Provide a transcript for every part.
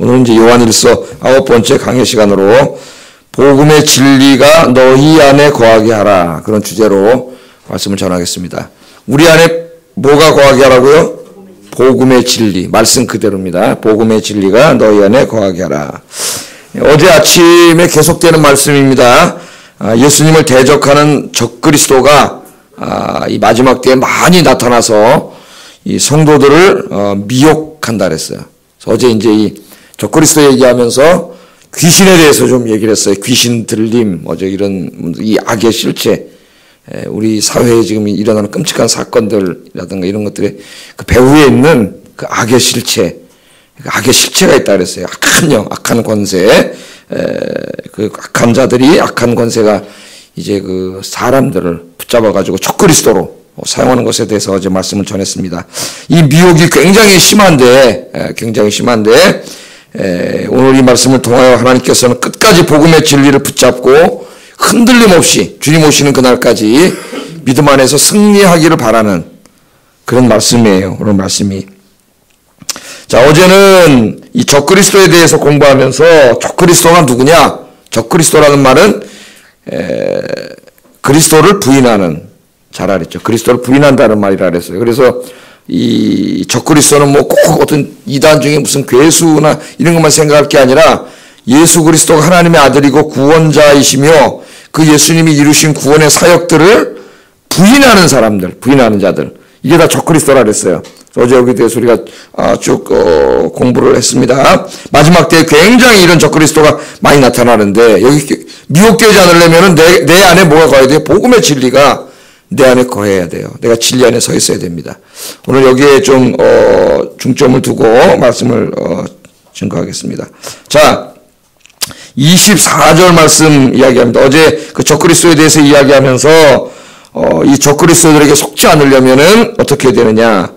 오늘은 이제 요한일서 9번째 강의 시간으로 복음의 진리가 너희 안에 거하게 하라, 그런 주제로 말씀을 전하겠습니다. 우리 안에 뭐가 거하게 하라고요? 복음의 진리, 말씀 그대로입니다. 복음의 진리가 너희 안에 거하게 하라. 어제 아침에 계속되는 말씀입니다. 예수님을 대적하는 적그리스도가 이 마지막 때에 많이 나타나서 이 성도들을 미혹한다 그랬어요. 어제 이제 이 적그리스도 얘기하면서 귀신에 대해서 좀 얘기를 했어요. 귀신 들림, 어제 이런 이 악의 실체, 우리 사회에 지금 일어나는 끔찍한 사건들이라든가 이런 것들의 그 배후에 있는 그 악의 실체, 그 악의 실체가 있다 그랬어요. 악한 영, 악한 권세, 그 악한 자들이, 악한 권세가 이제 그 사람들을 붙잡아가지고 적그리스도로 사용하는 것에 대해서 어제 말씀을 전했습니다. 이 미혹이 굉장히 심한데, 오늘 이 말씀을 통하여 하나님께서는 끝까지 복음의 진리를 붙잡고 흔들림 없이 주님 오시는 그날까지 믿음 안에서 승리하기를 바라는 그런 말씀이에요. 오늘 말씀이. 자, 어제는 이 적그리스도에 대해서 공부하면서 적그리스도가 누구냐? 적그리스도라는 말은 그리스도를 부인하는 자라 그랬죠. 그리스도를 부인한다는 말이라 그랬어요. 그래서 이 적그리스도는 뭐 꼭 어떤 이단 중에 무슨 괴수나 이런 것만 생각할 게 아니라 예수 그리스도가 하나님의 아들이고 구원자이시며 그 예수님이 이루신 구원의 사역들을 부인하는 사람들, 부인하는 자들, 이게 다 적그리스도라 그랬어요. 어제 여기에 대해서 우리가 쭉 공부를 했습니다. 마지막 때에 굉장히 이런 적그리스도가 많이 나타나는데, 여기 미혹되지 않으려면 내 안에 뭐가 거해야 돼요? 복음의 진리가 내 안에 거해야 돼요. 내가 진리 안에 서 있어야 됩니다. 오늘 여기에 좀 중점을 두고 말씀을 증거하겠습니다. 자, 24절 말씀 이야기합니다. 어제 그 적그리스도에 대해서 이야기하면서 이 적그리스도들에게 속지 않으려면은 어떻게 되느냐?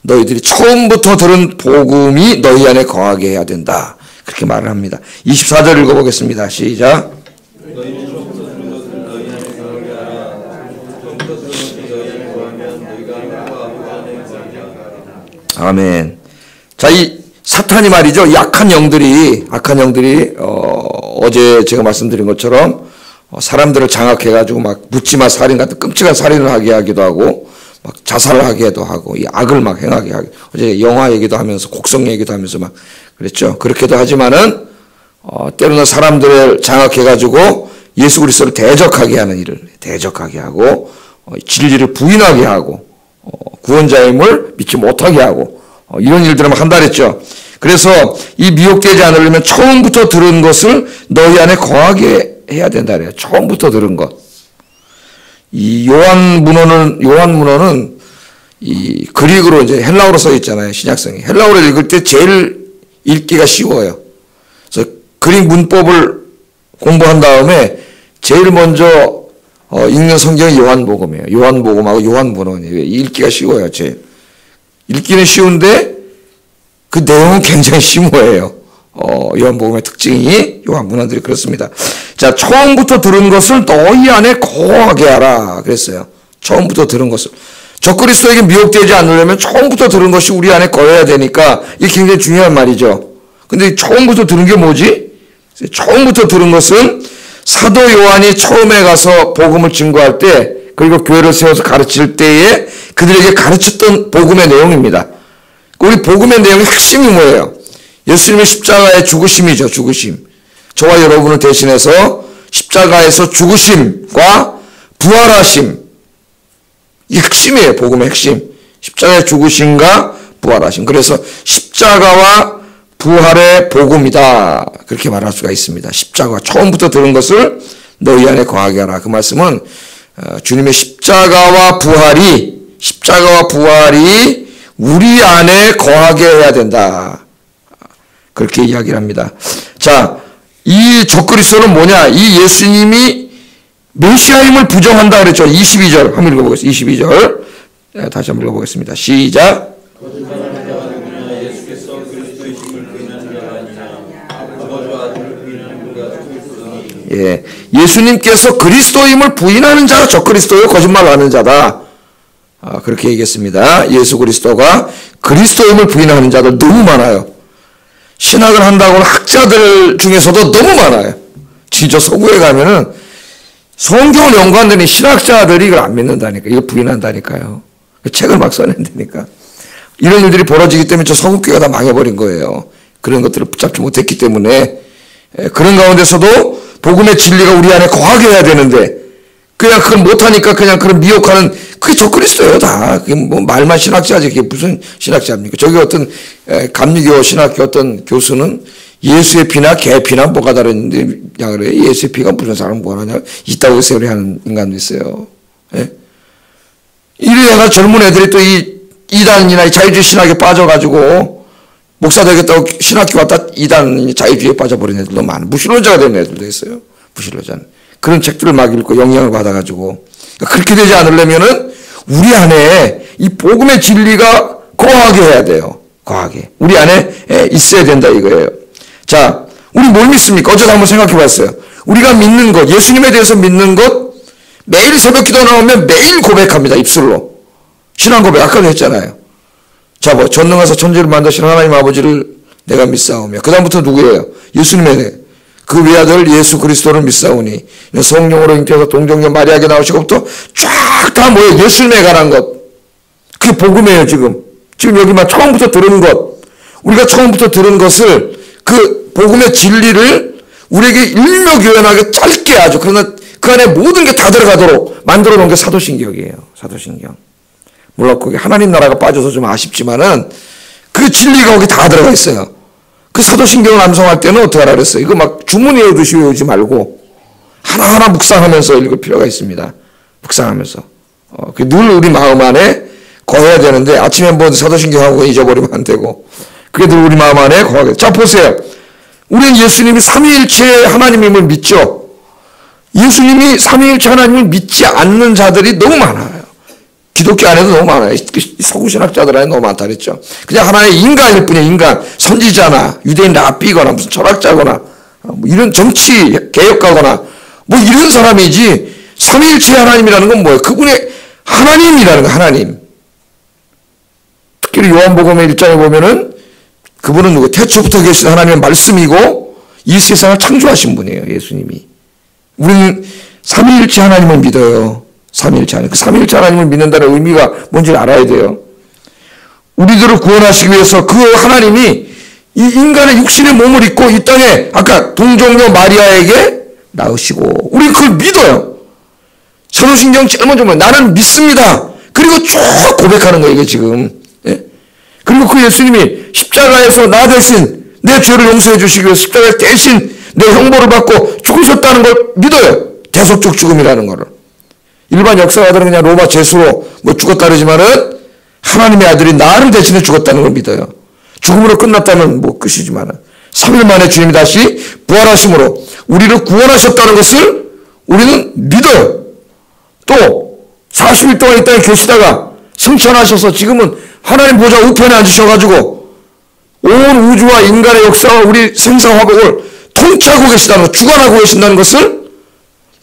너희들이 처음부터 들은 복음이 너희 안에 거하게 해야 된다, 그렇게 말을 합니다. 24절 읽어보겠습니다. 시작. 아멘. 자, 이 사탄이 말이죠. 악한 영들이 어제 제가 말씀드린 것처럼 사람들을 장악해가지고 막 묻지마 살인 같은 끔찍한 살인을 하게 하기도 하고, 막 자살을 하게도 하고, 이 악을 막 행하게 하고, 어제 영화 얘기도 하면서 곡성 얘기도 하면서 막 그랬죠. 그렇게도 하지만은 때로는 사람들을 장악해가지고 예수 그리스도를 대적하게 하는 일을 대적하게 하고, 진리를 부인하게 하고, 구원자임을 믿지 못하게 하고, 이런 일들을 막 한다 그랬죠. 그래서 이 미혹되지 않으려면 처음부터 들은 것을 너희 안에 거하게 해야 된다 그래요. 처음부터 들은 것. 이 요한 문어는 이 그릭으로 이제 헬라어로 써 있잖아요. 신약성이. 헬라어로 읽을 때 제일 읽기가 쉬워요. 그래서 그릭 문법을 공부한 다음에 제일 먼저 읽는 성경이 요한복음이에요. 요한복음하고 요한문헌이에요. 읽기가 쉬워요. 읽기는 쉬운데 그 내용은 굉장히 심오해요. 요한복음의 특징이 요한문헌들이 그렇습니다. 자, 처음부터 들은 것을 너희 안에 거하게 하라 그랬어요. 처음부터 들은 것을. 적그리스도에게 미혹되지 않으려면 처음부터 들은 것이 우리 안에 거해야 되니까 이게 굉장히 중요한 말이죠. 근데 처음부터 들은 게 뭐지? 처음부터 들은 것은 사도 요한이 처음에 가서 복음을 증거할 때, 그리고 교회를 세워서 가르칠 때에 그들에게 가르쳤던 복음의 내용입니다. 우리 복음의 내용의 핵심이 뭐예요? 예수님의 십자가의 죽으심이죠. 죽으심. 저와 여러분을 대신해서 십자가에서 죽으심과 부활하심, 이 핵심이에요. 복음의 핵심. 십자가의 죽으심과 부활하심. 그래서 십자가와 부활의 복음이다, 그렇게 말할 수가 있습니다. 십자가, 처음부터 들은 것을 너희 안에 거하게 하라. 그 말씀은 주님의 십자가와 부활이 우리 안에 거하게 해야 된다, 그렇게 이야기를 합니다. 자, 이 적그리스도는 뭐냐? 이 예수님이 메시아임을 부정한다 그랬죠. 22절 한번 읽어보겠습니다. 22절 다시 한번 읽어보겠습니다. 시작. 예, 예수님께서 그리스도임을 부인하는 자가 적그리스도요, 거짓말하는 자다. 그렇게 얘기했습니다. 예수 그리스도가 그리스도임을 부인하는 자들 너무 많아요. 신학을 한다고 하는 학자들 중에서도 너무 많아요. 진짜 서구에 가면은 성경을 연구한다니 신학자들이 이걸 안 믿는다니까. 이걸 부인한다니까요. 책을 막 써낸다니까. 이런 일들이 벌어지기 때문에 저 서구교회가 다 망해버린 거예요. 그런 것들을 붙잡지 못했기 때문에. 그런 가운데서도 복음의 진리가 우리 안에 거하게 해야 되는데 그냥 그걸 못하니까 그냥 그런 미혹하는 그게 적그리스도예요 다. 그게 뭐 말만 신학자지 그게 무슨 신학자입니까? 저기 어떤 감리교 신학교 어떤 교수는 예수의 피나 개 피나 뭐가 다른데 그래 예수의 피가 무슨 사람 뭐하냐 이따고 세월하는 인간도 있어요. 예? 이래가 젊은 애들이 또 이 이단이나 자유주의 신학에 빠져가지고 목사 되겠다고 신학교 왔다 이단 자유주의에 빠져버린 애들도 많아. 무신론자가 된 애들도 있어요. 무신론자는. 그런 책들을 막 읽고 영향을 받아가지고. 그러니까 그렇게 되지 않으려면은 우리 안에 이 복음의 진리가 거하게 해야 돼요. 거하게. 우리 안에 있어야 된다 이거예요. 자, 우리 뭘 믿습니까? 어제도 한번 생각해 봤어요. 우리가 믿는 것, 예수님에 대해서 믿는 것, 매일 새벽 기도 나오면 매일 고백합니다. 입술로. 신앙 고백. 아까도 했잖아요. 자, 뭐 전능하사 천지를 만드신 하나님 아버지를 내가 믿사오며 그 다음부터 누구예요? 예수님의 그 외아들 예수 그리스도를 믿사오니 성령으로 잉태해서 동정녀 마리아에게 나오시고부터 쫙 다 뭐예요? 예수님에 관한 것. 그게 복음이에요 지금. 지금 여기만 처음부터 들은 것. 우리가 처음부터 들은 것을 그 복음의 진리를 우리에게 일묘교연하게 짧게 아주 그러나 그 안에 모든 게 다 들어가도록 만들어 놓은 게 사도신경이에요. 사도신경. 물론 거기 하나님 나라가 빠져서 좀 아쉽지만은 그 진리가 거기 다 들어가 있어요. 그 사도신경을 암송할 때는 어떻게 하라 그랬어요? 이거 막 주문 외우듯이 외우지 말고 하나하나 묵상하면서 읽을 필요가 있습니다. 묵상하면서. 늘 우리 마음 안에 거해야 되는데 아침에 한번 사도신경하고 잊어버리면 안 되고 그게 늘 우리 마음 안에 거하게. 자 보세요. 우리는 예수님이 삼위일체 하나님임을 믿죠. 예수님이 삼위일체 하나님을 믿지 않는 자들이 너무 많아요. 기독교 안에도 너무 많아요. 서구신학자들 안에 너무 많다 그랬죠. 그냥 하나의 인간일 뿐이에요. 인간. 선지자나 유대인 랍비거나 무슨 철학자거나 뭐 이런 정치 개혁가거나 뭐 이런 사람이지 삼위일체 하나님이라는 건 뭐예요? 그분의 하나님이라는 거 하나님. 특히 요한복음의 1장에 보면은 그분은 누구? 태초부터 계신 하나님의 말씀이고 이 세상을 창조하신 분이에요. 예수님이. 우리는 삼위일체 하나님을 믿어요. 삼위일체 하나님. 그 삼위일체 하나님을 믿는다는 의미가 뭔지 알아야 돼요. 우리들을 구원하시기 위해서 그 하나님이 이 인간의 육신의 몸을 입고 이 땅에 아까 동정녀 마리아에게 낳으시고 우리는 그걸 믿어요. 사도신경 제일 먼저 나는 믿습니다. 그리고 쭉 고백하는 거예요. 이게 지금. 예? 그리고 그 예수님이 십자가에서 나 대신 내 죄를 용서해 주시기 위해서 십자가에 대신 내 형벌을 받고 죽으셨다는 걸 믿어요. 대속적 죽음이라는 거를. 일반 역사가들은 그냥 로마 죄수로 뭐 죽었다 그러지만은 하나님의 아들이 나를 대신해 죽었다는 걸 믿어요. 죽음으로 끝났다면 뭐 끝이지만은 3일 만에 주님이 다시 부활하심으로 우리를 구원하셨다는 것을 우리는 믿어요. 또 40일 동안 이 땅에 계시다가 승천하셔서 지금은 하나님 보좌 우편에 앉으셔가지고 온 우주와 인간의 역사와 우리 생사화복을 통치하고 계시다는 것, 주관하고 계신다는 것을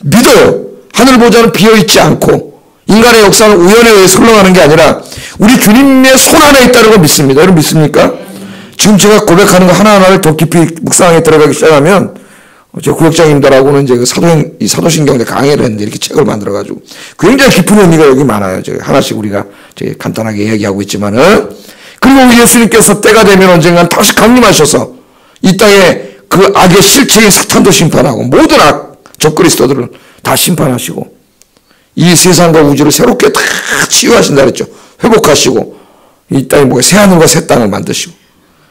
믿어요. 하늘 보좌는 비어있지 않고 인간의 역사는 우연에 의해서 흘러가는 게 아니라 우리 주님의 손 안에 있다는 걸 믿습니다. 여러분 믿습니까? 지금 제가 고백하는 거 하나하나를 더 깊이 묵상에 들어가기 시작하면 제 구역장님들하고는 이제 그 사도신경 강의를 했는데 이렇게 책을 만들어가지고 굉장히 깊은 의미가 여기 많아요. 하나씩 우리가 간단하게 이야기하고 있지만은 그리고 우리 예수님께서 때가 되면 언젠간 다시 강림하셔서 이 땅에 그 악의 실체인 사탄도 심판하고 모든 악, 적그리스도들을 다 심판하시고 이 세상과 우주를 새롭게 다 치유하신다 그랬죠. 회복하시고 이 땅에 뭐가 새 하늘과 새 땅을 만드시고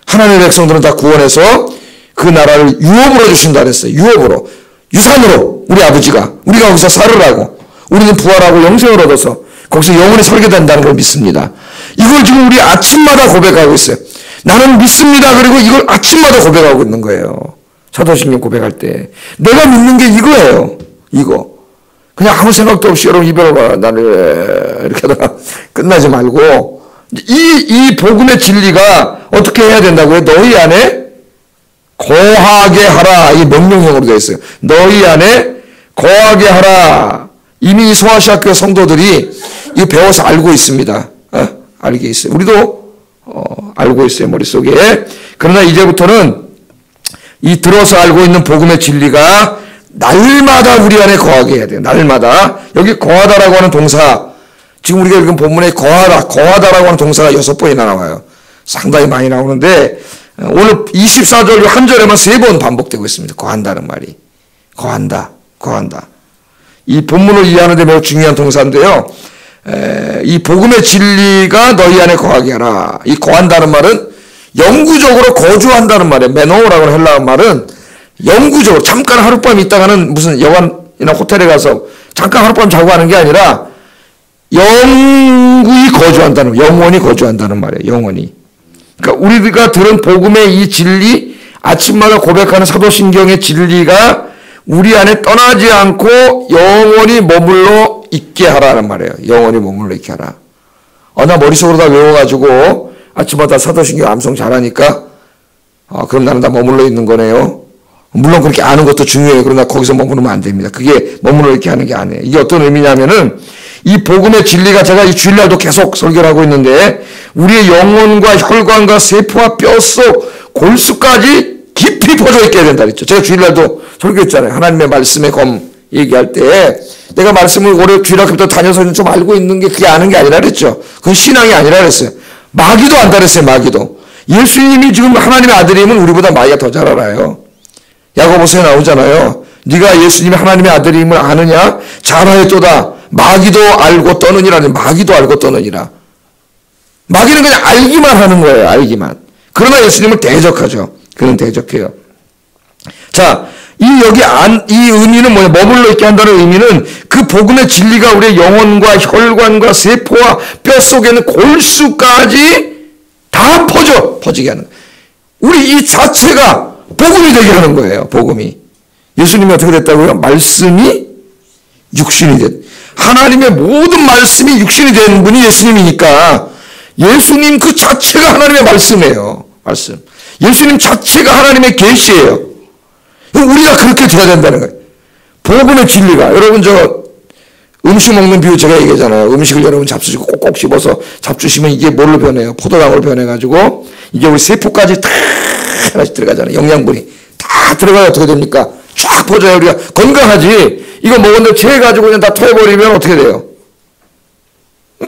하나님의 백성들은 다 구원해서 그 나라를 유업으로 주신다 그랬어요. 유업으로. 유산으로 우리 아버지가 우리가 거기서 살으라고 우리는 부활하고 영생을 얻어서 거기서 영원히 살게 된다는 걸 믿습니다. 이걸 지금 우리 아침마다 고백하고 있어요. 나는 믿습니다. 그리고 이걸 아침마다 고백하고 있는 거예요. 사도신경 고백할 때 내가 믿는 게 이거예요. 이거. 그냥 아무 생각도 없이 여러분 이별과 나를 이렇게 하다가 끝나지 말고 이 복음의 진리가 어떻게 해야 된다고요? 너희 안에 거하게 하라. 이 명령형으로 되어 있어요. 너희 안에 거하게 하라. 이미 소아시아교회 성도들이 이거 배워서 알고 있습니다. 알게 있어요. 우리도 알고 있어요, 머릿속에. 그러나 이제부터는 이 들어서 알고 있는 복음의 진리가 날마다 우리 안에 거하게 해야 돼요. 날마다. 여기 거하다라고 하는 동사, 지금 우리가 읽은 본문에 거하다라고 하는 동사가 6번이나 나와요. 상당히 많이 나오는데 오늘 24절 한 절에만 3번 반복되고 있습니다. 거한다는 말이. 거한다. 이 본문을 이해하는 데 매우 중요한 동사인데요. 이 복음의 진리가 너희 안에 거하게 하라. 이 거한다는 말은 영구적으로 거주한다는 말이에요. 메노라고 하는 헬라어 말은 영구적으로 잠깐 하룻밤 있다가는 무슨 여관이나 호텔에 가서 잠깐 하룻밤 자고 하는 게 아니라 영원히 거주한다는 말이에요. 영원히. 그러니까 우리가 들은 복음의 이 진리, 아침마다 고백하는 사도신경의 진리가 우리 안에 떠나지 않고 영원히 머물러 있게 하라는 말이에요. 영원히 머물러 있게 하라. 나 머릿속으로 다 외워가지고 아침마다 사도신경 암송 잘하니까 그럼 나는 다 머물러 있는 거네요. 물론 그렇게 아는 것도 중요해요. 그러나 거기서 머무르면 안 됩니다. 그게 머물러 있게 하는 게 아니에요. 이게 어떤 의미냐면은 이 복음의 진리가 제가 이 주일날도 계속 설교를 하고 있는데 우리의 영혼과 혈관과 세포와 뼛속 골수까지 깊이 퍼져 있게 해야 된다 그랬죠. 제가 주일날도 설교했잖아요. 하나님의 말씀의 검 얘기할 때 내가 말씀을 올해 주일학교부터 다녀서 좀 알고 있는 게 그게 아는 게 아니라 그랬죠. 그건 신앙이 아니라 그랬어요. 마귀도 안다 그랬어요. 마귀도. 예수님이 지금 하나님의 아들이면 우리보다 마귀가 더 잘 알아요. 야고보서에 나오잖아요. 네가 예수님이 하나님의 아들임을 아느냐? 잘하였도다. 마귀도 알고 떠느니라. 마귀도 알고 떠느니라. 마귀는 그냥 알기만 하는 거예요. 알기만. 그러나 예수님을 대적하죠. 그는 대적해요. 자, 이 의미는 뭐냐? 머물러 있게 한다는 의미는 그 복음의 진리가 우리의 영혼과 혈관과 세포와 뼛속에 있는 골수까지 다 퍼지게 하는 거예요. 우리 이 자체가 복음이 되게 하는 거예요. 복음이. 예수님이 어떻게 됐다고요? 말씀이 육신이 됐. 하나님의 모든 말씀이 육신이 된 분이 예수님이니까 예수님 그 자체가 하나님의 말씀이에요. 말씀. 예수님 자체가 하나님의 계시예요. 우리가 그렇게 돼야 된다는 거예요. 복음의 진리가. 여러분 음식 먹는 비유 제가 얘기하잖아요. 음식을 여러분 잡수시고 꼭꼭 씹어서 잡수시면 이게 뭘로 변해요? 포도당으로 변해가지고 이게 우리 세포까지 다 하나씩 들어가잖아요. 영양분이 다 들어가야 어떻게 됩니까? 쫙 퍼져야 우리가 건강하지. 이거 먹었는데 체해가지고 그냥 다 토해버리면 어떻게 돼요?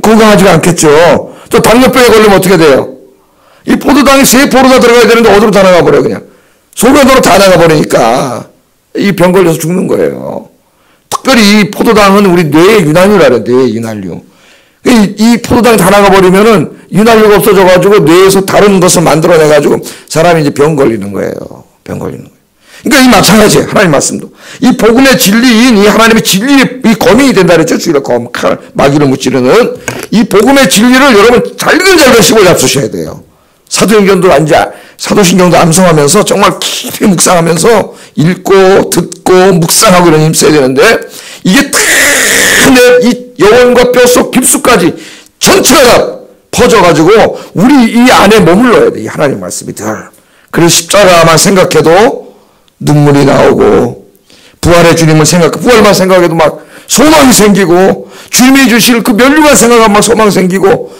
건강하지가 않겠죠. 또 당뇨병에 걸리면 어떻게 돼요? 이 포도당이 세포로 다 들어가야 되는데 어디로 다 나가버려요? 그냥 소변으로 다 나가버리니까 이 병 걸려서 죽는 거예요. 특별히 이 포도당은 우리 뇌의 윤활유라 그래요. 뇌의 윤활유. 이 포도당 다 나가버리면은 윤활유가 없어져가지고 뇌에서 다른 것을 만들어내가지고 사람이 이제 병 걸리는 거예요. 병 걸리는 거예요. 그러니까 이 마찬가지예요. 하나님 말씀도. 이 복음의 진리인 이 하나님의 진리의 이 검이 된다 그랬죠. 주일에 검, 칼, 마귀를 무찌르는 이 복음의 진리를 여러분 잘근잘근 씹어 잡수셔야 돼요. 사도신경도 암송하면서 정말 깊이 묵상하면서 읽고 듣고 묵상하고 이런 힘 써야 되는데 이게 다 이 영혼과 뼛속 깊숙까지 전체가 퍼져가지고 우리 이 안에 머물러야 돼. 이 하나님 말씀이 다. 그래서 십자가만 생각해도 눈물이 나오고 부활만 생각해도 막 소망이 생기고 주님이 주실 그 면류관 생각하면 막 소망 생기고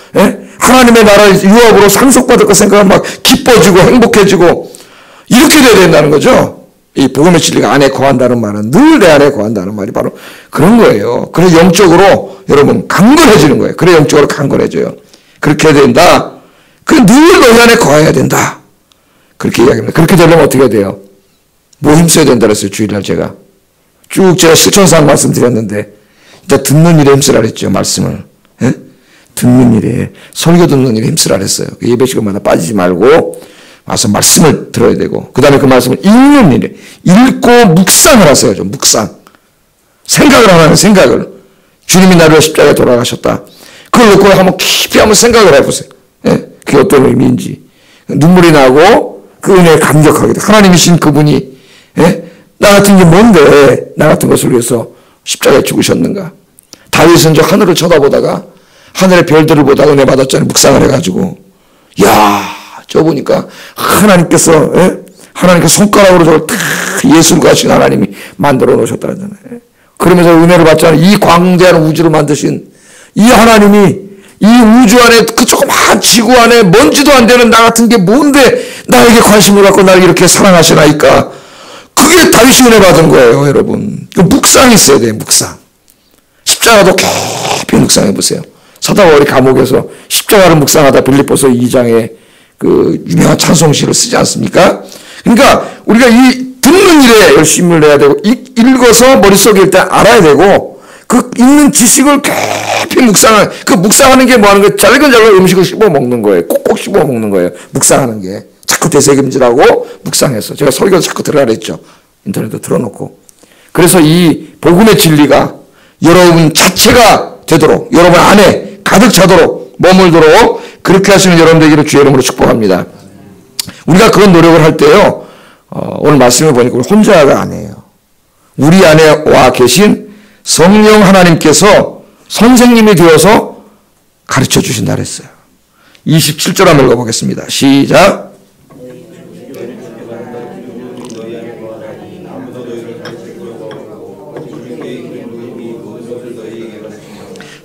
하나님의 나라 유업으로 상속받을 것 생각하면 막 기뻐지고 행복해지고 이렇게 돼야 된다는 거죠. 이 복음의 진리가 안에 거한다는 말은 늘 내 안에 거한다는 말이 바로 그런 거예요. 그래서 영적으로 여러분 강건해지는 거예요. 그래 영적으로 강건해져요. 그렇게 해야 된다. 늘 너희 안에 거해야 된다. 그렇게 이야기합니다. 그렇게 되려면 어떻게 해야 돼요? 뭐 힘써야 된다 그랬어요. 주일날 제가 실천사항 말씀드렸는데 이제 듣는 일에 힘쓰라 그랬죠. 말씀을. 듣는 일에 설교 듣는 일에 힘쓰라 그랬어요. 예배 시간마다 빠지지 말고 와서 말씀을 들어야 되고 그 다음에 그 말씀을 읽는 일에 읽고 묵상을 하세요. 좀 묵상. 생각을 하는 생각을. 주님이 나를 십자가에 돌아가셨다. 그걸 놓고 한번 깊이 한번 생각을 해보세요. 그게 어떤 의미인지. 눈물이 나고 그 은혜에 감격하게 돼. 하나님이신 그분이 나 같은 게 뭔데 나 같은 것을 위해서 십자가에 죽으셨는가. 다윗은 저 하늘을 쳐다보다가 하늘의 별들을 보다가 은혜 받았잖아요. 묵상을 해가지고 저 보니까 하나님께서 손가락으로 저걸 다 예술과 하신 하나님이 만들어 놓으셨다잖아요. 그러면서 은혜를 받잖아요. 이 광대한 우주를 만드신 이 하나님이 이 우주 안에 그 조그마한 지구 안에 먼지도 안 되는 나 같은 게 뭔데 나에게 관심을 갖고 나를 이렇게 사랑하시나이까. 그게 다윗이 은혜 받은 거예요, 여러분. 묵상이 있어야 돼요, 묵상. 십자가도 깊이 묵상해 보세요. 사도 바울이 감옥에서 십자가를 묵상하다 빌립보서 2장에 그 유명한 찬송시를 쓰지 않습니까? 그러니까 우리가 이 듣는 일에 열심을 내야 되고 읽어서 머릿속에 일단 알아야 되고 그 읽는 지식을 깊이 묵상하는 게 뭐 하는 거예요? 잘근잘근 음식을 씹어 먹는 거예요. 꼭꼭 씹어 먹는 거예요. 묵상하는 게. 자꾸 되새김질하고 묵상해서. 제가 설교도 자꾸 들으라 그랬죠. 인터넷도 틀어놓고. 그래서 이 복음의 진리가 여러분 자체가 되도록, 여러분 안에 가득 차도록, 머물도록 그렇게 하시는 여러분 되기를 주의 이름으로 축복합니다. 우리가 그런 노력을 할 때요, 오늘 말씀을 보니까 혼자가 아니에요. 우리 안에 와 계신 성령 하나님께서 선생님이 되어서 가르쳐 주신다 그랬어요. 27절 한번 읽어보겠습니다. 시작.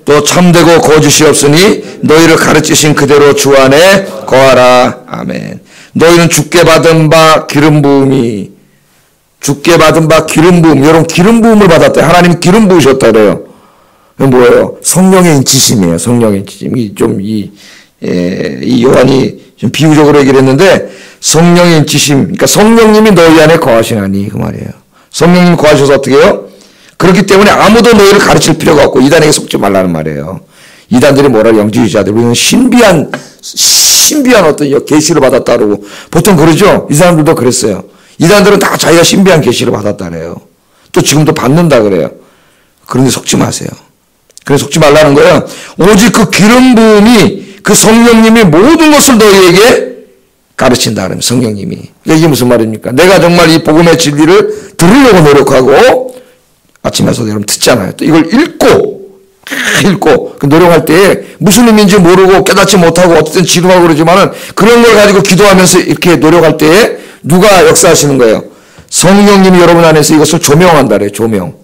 또 참되고 거짓이 없으니 너희를 가르치신 그대로 주 안에 거하라. 아멘. 너희는 주께 받은 바 기름 부음이, 주께 받은 바 기름 부음, 여러분 기름 부음을 받았대요. 하나님 기름 부으셨다 그래요. 뭐예요? 성령의 인치심이에요. 성령의 인치심. 이 요한이 좀 비유적으로 얘기를 했는데 성령의 인치심, 그러니까 성령님이 너희 안에 거하시나니 그 말이에요. 성령님이 거하셔서 어떻게 해요? 그렇기 때문에 아무도 너희를 가르칠 필요가 없고 이단에게 속지 말라는 말이에요. 이단들이 뭐라 영지주의자들, 우리는 신비한 어떤 계시를 받았다 그러고 보통 그러죠. 이 사람들도 그랬어요. 이단들은 다 자기가 신비한 계시를 받았다 그래요. 또 지금도 받는다 그래요. 그런데 속지 마세요. 그래서 속지 말라는 거예요. 오직 그 기름 부음이, 그 성령님이 모든 것을 너희에게 가르친다 그러면 성령님이. 이게 무슨 말입니까? 내가 정말 이 복음의 진리를 들으려고 노력하고 아침에서 여러분 듣잖아요. 또 이걸 읽고 노력할 때 무슨 의미인지 모르고 깨닫지 못하고 어쨌든 지루하고 그러지만은 그런 걸 가지고 기도하면서 이렇게 노력할 때 누가 역사하시는 거예요? 성령님이 여러분 안에서 이것을 조명한다 그래요.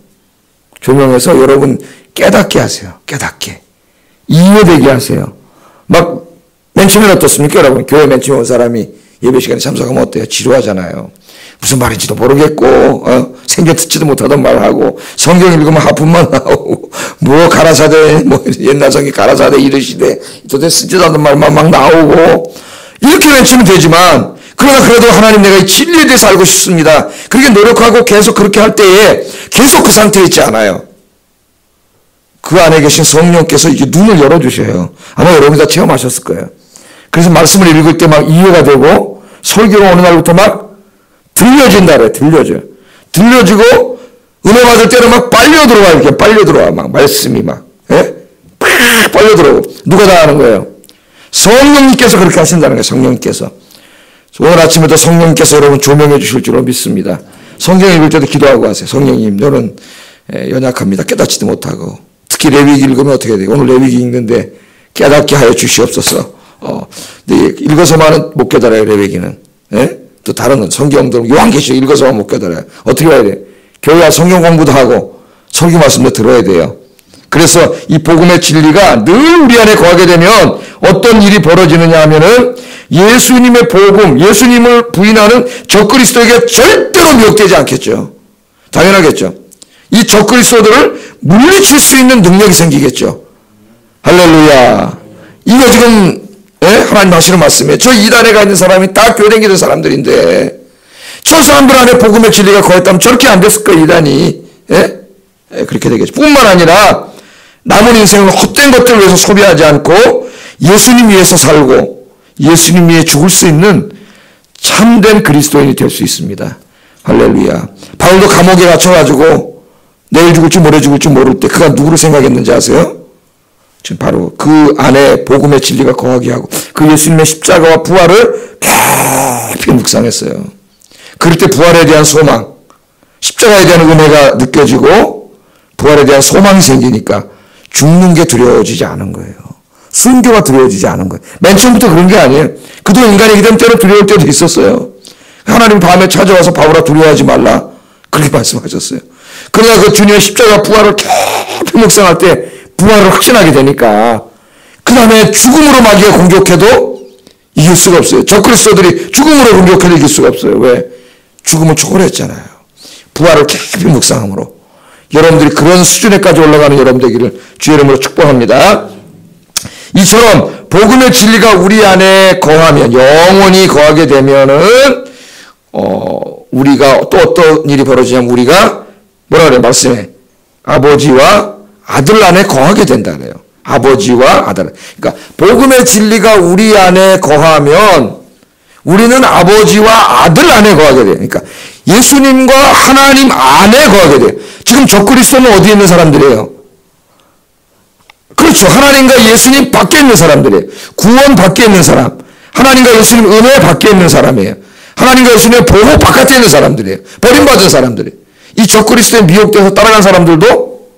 조명해서 여러분 깨닫게 하세요. 깨닫게. 이해되게 하세요. 막 맨 처음에 어떻습니까 여러분? 교회 맨 처음에 온 사람이 예배 시간에 참석하면 어때요? 지루하잖아요. 무슨 말인지도 모르겠고 생겨 듣지도 못하던 말하고 성경 읽으면 하품만 나오고 뭐 가라사대 뭐 옛날 성경 가라사대 이르시되 도대체 쓰지도 않는 말만 막 나오고 이렇게 외치면 되지만 그러나 그래도 하나님 내가 이 진리에 대해서 알고 싶습니다. 그렇게 노력하고 계속 그렇게 할 때에 계속 그 상태에 있지 않아요. 그 안에 계신 성령께서 이게 눈을 열어주셔요. 아마 여러분이 다 체험하셨을 거예요. 그래서 말씀을 읽을 때 막 이해가 되고 설교가 어느 날부터 막 들려진다 그래. 들려지고 은혜 받을 때는 막 빨려 들어와. 이렇게 빨려 들어와. 막 말씀이 막 팍 빨려 들어오고. 누가 다 하는 거예요? 성령님께서 그렇게 하신다는 거예요. 성령님께서. 오늘 아침에도 성령님께서 여러분 조명해 주실 줄로 믿습니다. 성경 읽을 때도 기도하고 하세요. 성령님 너는 연약합니다. 깨닫지도 못하고. 특히 레위기 읽으면 어떻게 돼요? 오늘 레위기 읽는데 깨닫게 하여 주시옵소서. 근데 읽어서만은 못 깨달아요. 레위기는. 또 다른 성경들 요한계시록 읽어서만 못 깨달아요. 어떻게 해야 돼? 교회 와 성경 공부도 하고 설교 말씀도 들어야 돼요. 그래서 이 복음의 진리가 늘 우리 안에 거하게 되면 어떤 일이 벌어지느냐 하면은 예수님의 복음, 예수님을 부인하는 적그리스도에게 절대로 미혹되지 않겠죠. 당연하겠죠. 이 적그리스도들을 물리칠 수 있는 능력이 생기겠죠. 할렐루야. 이거 지금 하나님 하시는 말씀이에요. 저 이단에 가 있는 사람이 다 교회 다니는 사람들인데 저 사람들 안에 복음의 진리가 거했다면 저렇게 안 됐을 거예요. 이단이. 그렇게 되겠죠. 뿐만 아니라 남은 인생을 헛된 것들을 위해서 소비하지 않고 예수님 위해서 살고 예수님 위해 죽을 수 있는 참된 그리스도인이 될 수 있습니다. 할렐루야. 바울도 감옥에 갇혀가지고 내일 죽을지 모레 죽을지 모를 때 그가 누구를 생각했는지 아세요? 지금 바로 그 안에 복음의 진리가 거하게 하고 그 예수님의 십자가와 부활을 깊이 묵상했어요. 그럴 때 부활에 대한 소망, 십자가에 대한 은혜가 느껴지고 부활에 대한 소망이 생기니까 죽는 게 두려워지지 않은 거예요. 순교가 두려워지지 않은 거예요. 맨 처음부터 그런 게 아니에요. 그도 인간이기 때문에 때로 두려울 때도 있었어요. 하나님 밤에 찾아와서 바울아 두려워하지 말라 그렇게 말씀하셨어요. 그러나 그 주님의 십자가 부활을 깊이 묵상할 때 부활을 확신하게 되니까 그 다음에 죽음으로 마귀가 공격해도 이길 수가 없어요. 적그리스도들이 죽음으로 공격해도 이길 수가 없어요. 왜? 죽음을 초월했잖아요. 부활을 깊이 묵상함으로. 여러분들이 그런 수준에까지 올라가는 여러분 되기를 주의 이름으로 축복합니다. 이처럼 복음의 진리가 우리 안에 거하면, 영원히 거하게 되면은 우리가 또 어떤 일이 벌어지냐면 우리가 뭐라 그래요? 말씀에 아버지와 아들 안에 거하게 된다 그래요. 아버지와 아들. 그러니까 복음의 진리가 우리 안에 거하면 우리는 아버지와 아들 안에 거하게 돼요. 그러니까 예수님과 하나님 안에 거하게 돼요. 지금 적그리스도는 어디에 있는 사람들이에요? 그렇죠. 하나님과 예수님 밖에 있는 사람들이에요. 구원 밖에 있는 사람. 하나님과 예수님 은혜 밖에 있는 사람이에요. 하나님과 예수님의 보호 바깥에 있는 사람들이에요. 버림받은 사람들이에요. 이 적그리스도에 미혹돼서 따라간 사람들도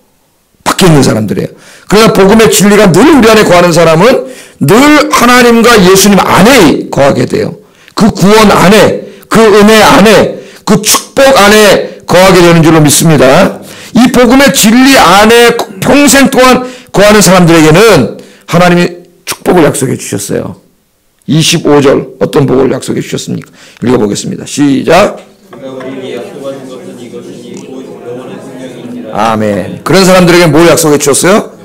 밖에 있는 사람들이에요. 그러나 복음의 진리가 늘 우리 안에 거하는 사람은 늘 하나님과 예수님 안에 거하게 돼요. 그 구원 안에, 그 은혜 안에, 그 축복 안에 거하게 되는 줄로 믿습니다. 이 복음의 진리 안에 평생 동안 거하는 사람들에게는 하나님이 축복을 약속해 주셨어요. 25절 어떤 복을 약속해 주셨습니까? 읽어보겠습니다. 시작. 아멘. 그런 사람들에게 뭘 약속해 주셨어요?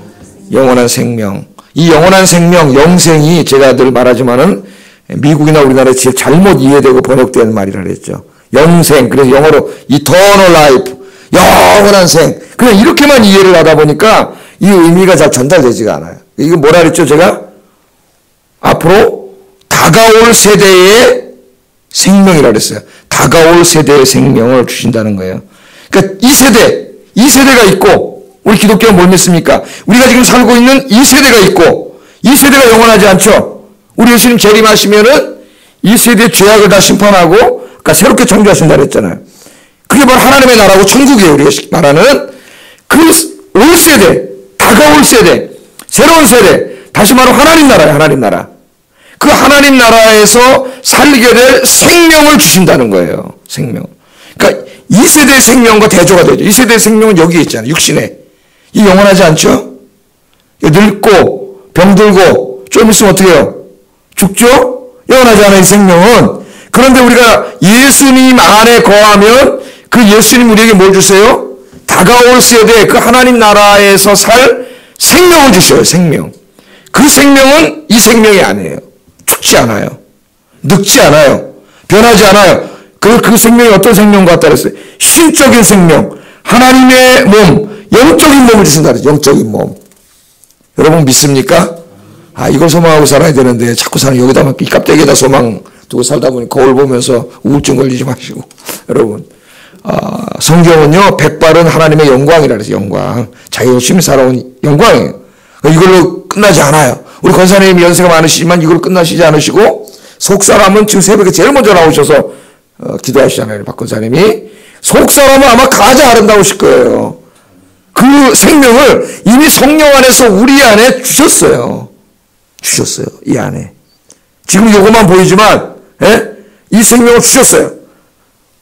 영원한 생명. 이 영원한 생명, 영생이 제가 늘 말하지만은 미국이나 우리나라에 제일 잘못 이해되고 번역된 말이라 그랬죠. 영생. 그래서 영어로 eternal life. 영원한 생. 그냥 이렇게만 이해를 하다 보니까 이 의미가 잘 전달되지가 않아요. 이거 뭐라 그랬죠, 제가? 앞으로 다가올 세대의 생명이라 그랬어요. 다가올 세대의 생명을 주신다는 거예요. 그러니까 이 세대가 있고, 우리 기독교는 뭘 믿습니까? 우리가 지금 살고 있는 이 세대가 있고, 이 세대가 영원하지 않죠? 우리 예수님 재림하시면은 이 세대의 죄악을 다 심판하고, 그러니까 새롭게 창조하신다 그랬잖아요. 그게 바로 하나님의 나라고 천국이에요. 우리가 말하는 그 올 세대, 다가올 세대, 새로운 세대, 다시 말로 하나님 나라예요. 하나님 나라. 그 하나님 나라에서 살게 될 생명을 주신다는 거예요. 생명. 그러니까 이 세대의 생명과 대조가 되죠. 이 세대의 생명은 여기에 있잖아요. 육신에. 이 영원하지 않죠? 늙고 병들고 좀 있으면 어떻게 해요? 죽죠? 영원하지 않아요. 이 생명은. 그런데 우리가 예수님 안에 거하면 그 예수님 우리에게 뭘 주세요? 다가올 세대 그 하나님 나라에서 살 생명을 주셔요. 생명. 그 생명은 이 생명이 아니에요. 죽지 않아요. 늙지 않아요. 변하지 않아요. 그 생명이 어떤 생명 같다 그랬어요? 신적인 생명. 하나님의 몸. 영적인 몸을 주신다 그랬어요. 영적인 몸. 여러분 믿습니까? 이걸 소망하고 살아야 되는데 자꾸 사는 여기다 이 껍데기에다 소망 두고 살다 보니 거울 보면서 우울증 걸리지 마시고. 여러분. 성경은요, 백발은 하나님의 영광이라 그래서 영광. 자기 열심히 살아온 영광이에요. 이걸로 끝나지 않아요. 우리 권사님이 연세가 많으시지만 이걸로 끝나시지 않으시고, 속사람은 지금 새벽에 제일 먼저 나오셔서 기도하시잖아요. 박 권사님이. 속사람은 아마 가장 아름다우실 거예요. 그 생명을 이미 성령 안에서 우리 안에 주셨어요. 주셨어요. 이 안에. 지금 요것만 보이지만, 이 생명을 주셨어요.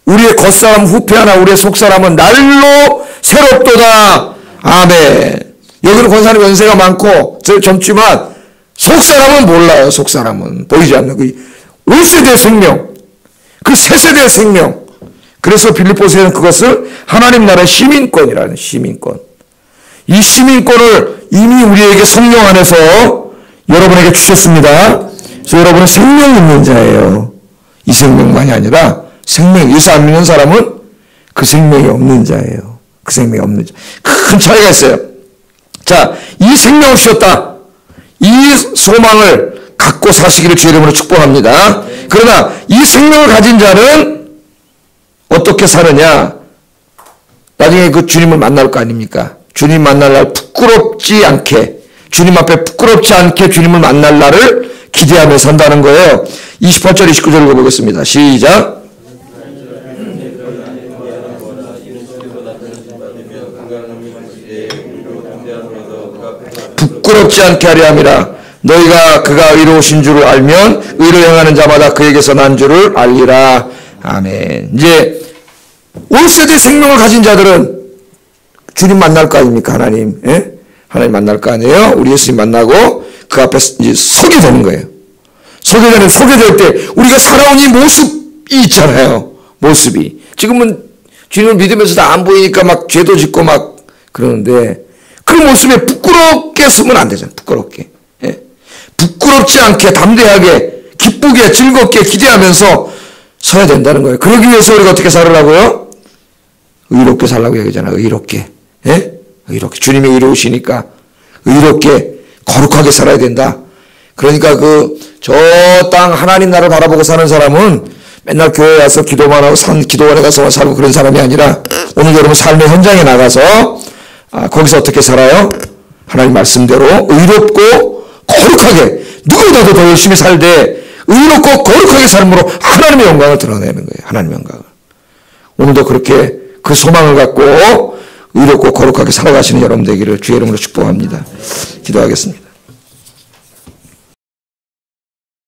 우리의 겉사람 후패하나 우리의 속사람은 날로 새롭도다. 아멘. 여기는 권사님 연세가 많고 젊지만 속사람은 몰라요. 속사람은 보이지 않는 그 1세대의 생명, 그 새 세대의 생명. 그래서 빌립보서에는 그것을 하나님 나라의 시민권이라는 시민권. 이 시민권을 이미 우리에게 성령 안에서 여러분에게 주셨습니다. 그래서 여러분은 생명 있는 자예요. 이 생명만이 아니라 생명, 예수 안 믿는 사람은 그 생명이 없는 자예요. 그 생명이 없는 자. 큰 차이가 있어요. 자, 이 생명을 주셨다. 이 소망을 갖고 사시기를 주의 이름으로 축복합니다. 그러나 이 생명을 가진 자는 어떻게 사느냐? 나중에 그 주님을 만날 거 아닙니까? 주님 만날 날 부끄럽지 않게, 주님 앞에 부끄럽지 않게 주님을 만날 날을 기대하며 산다는 거예요. 28절, 29절 읽어보겠습니다. 시작. 부끄럽지 않게 하려 함이라. 너희가 그가 의로우신 줄을 알면 의로 행하는 자마다 그에게서 난 줄을 알리라. 아멘. 이제 올 세대 생명을 가진 자들은 주님 만날 거 아닙니까? 하나님. 하나님 만날 거 아니에요? 우리 예수님 만나고 그 앞에 이제 서게 되는 거예요. 서게 될 때 우리가 살아온 이 모습이 있잖아요. 모습이. 지금은 주님을 믿으면서도 안 보이니까 막 죄도 짓고 막 그러는데 그 모습에 부끄럽게 서면 안 되잖아요. 부끄럽게. 예? 부끄럽지 않게 담대하게 기쁘게 즐겁게 기대하면서 서야 된다는 거예요. 그러기 위해서 우리가 어떻게 살으라고요? 의롭게 살라고 얘기하잖아요. 의롭게. 예? 의롭게. 주님이 의로우시니까 의롭게 거룩하게 살아야 된다. 그러니까 저 땅 하나님 나라를 바라보고 사는 사람은 맨날 교회 와서 기도만 하고 기도원에 가서만 살고 그런 사람이 아니라 오늘 여러분 삶의 현장에 나가서 거기서 어떻게 살아요? 하나님 말씀대로 의롭고 거룩하게 누구보다도 더 열심히 살되 의롭고 거룩하게 삶으로 하나님의 영광을 드러내는 거예요. 하나님의 영광을. 오늘도 그렇게 그 소망을 갖고 의롭고 거룩하게 살아가시는 여러분 되기를 주의 이름으로 축복합니다. 기도하겠습니다.